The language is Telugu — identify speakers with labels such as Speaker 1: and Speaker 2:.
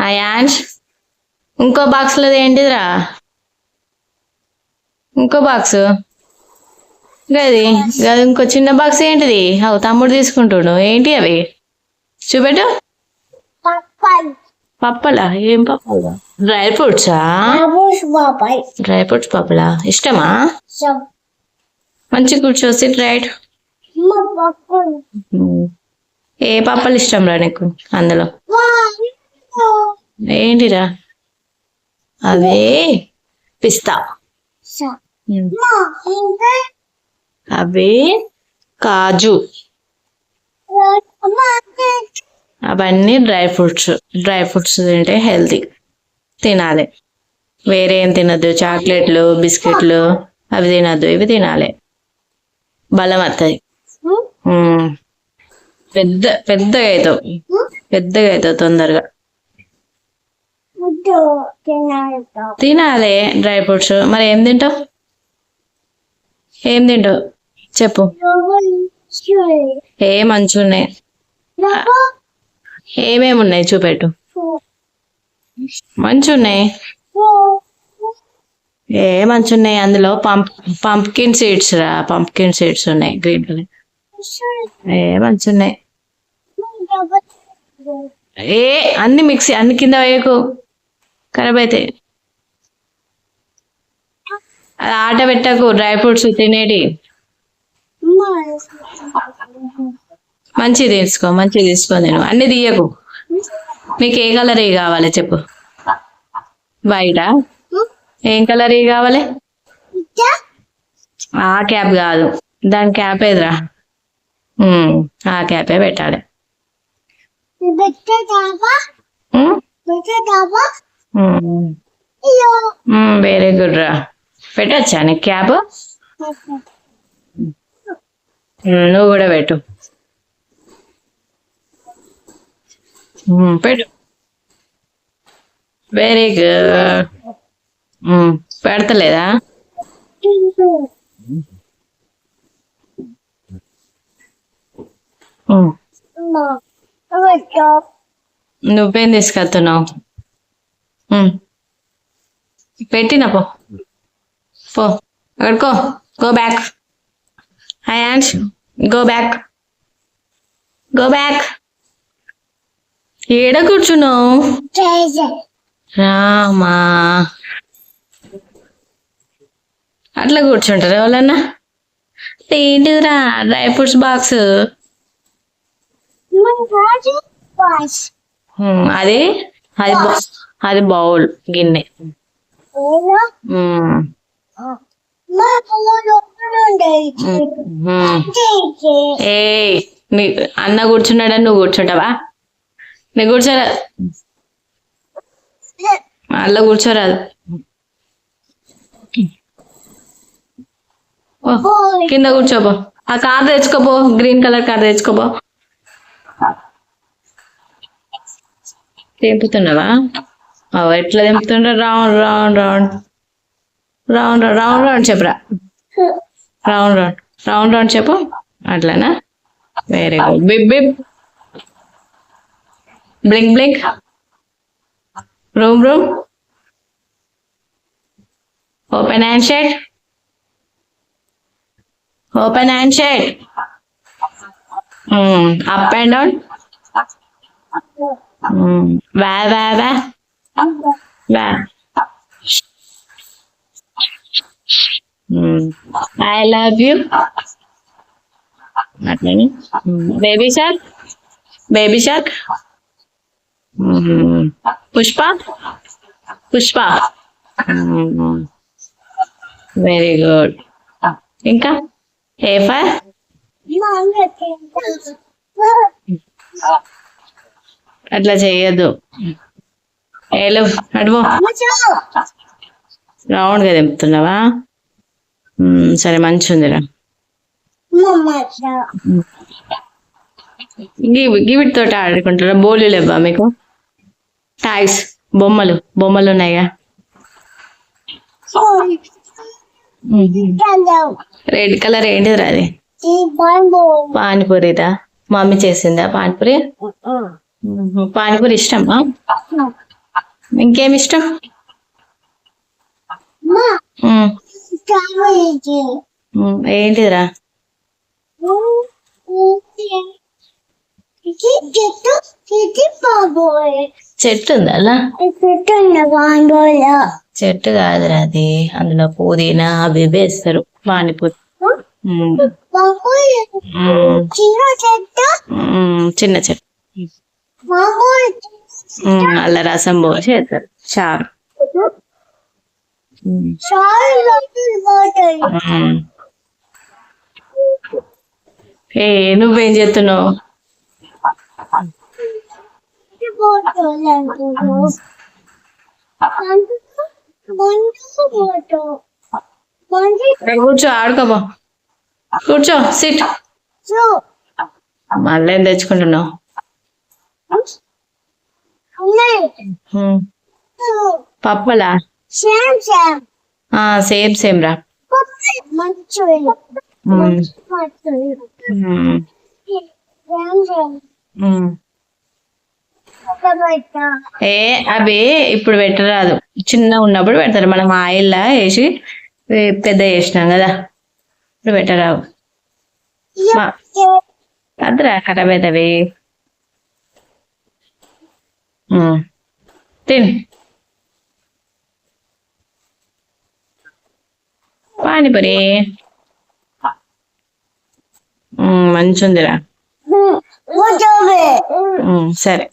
Speaker 1: యాంష్ ఇంకో బాక్స్ లో ఏంటిదిరా? ఇంకో బాక్స్ గది గది ఇంకో చిన్న బాక్స్ ఏంటిది? తమ్ముడు తీసుకుంటుడు. ఏంటి అవి చూపెట్టు. పప్పలా? ఏం పప్పలా? డ్రై ఫ్రూట్సా? డ్రై ఫ్రూట్స్ పప్పలా ఇష్టమా? మంచి కూర్చో, సిట్ రైట్. ఏ పప్పలు ఇష్టం రా నీకు అందులో? ఏంటిరా అవే? పిస్తా. అవే కాజు. అవన్నీ డ్రై ఫ్రూట్స్. డ్రై ఫ్రూట్స్ తింటే హెల్తీ, తినాలి. వేరే ఏం తినద్దు. చాక్లెట్లు, బిస్కెట్లు అవి తినద్దు. ఇవి తినాలి, బలం వస్తుంది. పెద్దగా అవుతావు, పెద్దగా అవుతావు తొందరగా. తినాలి డ్రై ఫ్రూట్స్. మరి ఏం తింటావు? ఏం తింటావు చెప్పు. ఏ మంచి ఉన్నాయి? ఏమేమి ఉన్నాయి చూపెట్టు. మంచి ఉన్నాయి. ఏ మంచి ఉన్నాయి అందులో? పంప్కిన్ సీడ్స్ రా, పంప్కిన్ సీడ్స్ ఉన్నాయి గ్రీన్ కలర్. ఏ మంచి ఉన్నాయి. ఏ అన్ని మిక్సీ, అన్ని కింద వేయకు, ఖరాబ్ అవుతాయి. అది ఆట పెట్టకు. డ్రై ఫ్రూట్స్ తినేటి మంచిది తీసుకో, మంచిది తీసుకో. నేను అన్ని తీయకు. నీకు ఏ కలర్ కావాలి చెప్పు. వైటా? ఏం కలర్ కావాలి? ఆ క్యాప్ కాదు, దాని క్యాప్ ఏదిరా? ఆ క్యాపే పెట్టాలి. వెరీ గుడ్ రా. పెట్టచ్చా నీకు క్యాప్? నువ్వు కూడా పెట్టు. పెట్టు. Very good. పెడతలేదా? నువ్వేం తీసుకెళ్తున్నావు? పెట్టినా పో పో అక్కడికో. Go back. High hands. Go back, go back. ఏడ కూర్చున్నావు? రామా, అట్లా కూర్చుంటారు ఎవరన్నా? ఏంటిదిరా డ్రై ఫ్రూట్స్ బాక్స్? అది అది అది బౌల్, గిన్నె. ఏ నీ అన్న కూర్చున్నాడని నువ్వు కూర్చుంటావా? నీ కూర్చోరా, అల్ల కూర్చోరాదు. కింద కూర్చోబో. ఆ కార్ తెచ్చుకోబో, గ్రీన్ కలర్ కార్ తెచ్చుకోబో. తెంపుతున్నావా? ఎట్లా తెంపుతుండ్రా? Round round round round round round చెప్పురా. రౌండ్ రౌండ్ రౌండ్ రౌండ్ చెప్పు. అట్లానా? Very good. Beep beep. Blink blink. Vroom vroom. Open hand shade. Open hand shade. Up and down. వా వా వా వా. I love you. అట్లని. Baby shark. Baby shark. Pushpa. Pushpa. Very good. ఇంకా ఏ ఫర్? అట్లా చెయ్యద్దు. ఏలు అడుగు. రౌండ్ గా తెంపుతున్నావా? సరే మంచి ఉందిరా. గివిటితో ఆడుకుంటారా? బోలు లేవా మీకు? టాయ్స్, బొమ్మలు, బొమ్మలు ఉన్నాయా? రెడ్ కలర్ ఏంటిదిరా అది? పానీపూరిదా? మమ్మీ చేసిందా పానీపూరి? పానీపూరి ఇష్టమా? ఇంకేమి ఇష్టం? ఉమ్, ఏంటిదిరా? చెట్టు ఉందా అలా? చెట్టు కాదురా అది, అందులో పుదీనా అవి ఇవి వేస్తారు పానీపూరి. ఉమ్, చిన్న చెట్టు. అలా రసం పోసి వేస్తారు చారు. ఉమ్, ఉమ్. ఏ నువ్వేం చేస్తున్నావు? కూర్చో ఆడుకోబో. కూర్చో, సిట్. మళ్ళీ ఏం తెచ్చుకుంటున్నావు? ఉమ్, పప్పలా? సేమ్ సేమ్ రా. ఉమ్, ఉమ్, ఉమ్. ఏ అవి ఇప్పుడు పెట్టరాదు, చిన్న ఉన్నప్పుడు పెడతారు. మనం ఆయిల్లా వేసి పెద్ద చేసినాం కదా, ఇప్పుడు పెట్టరావు. అద్దురా ఖరాబ్ అవుతావి. తిన్ పానీపూరి. మంచిగుందిరా. సరే.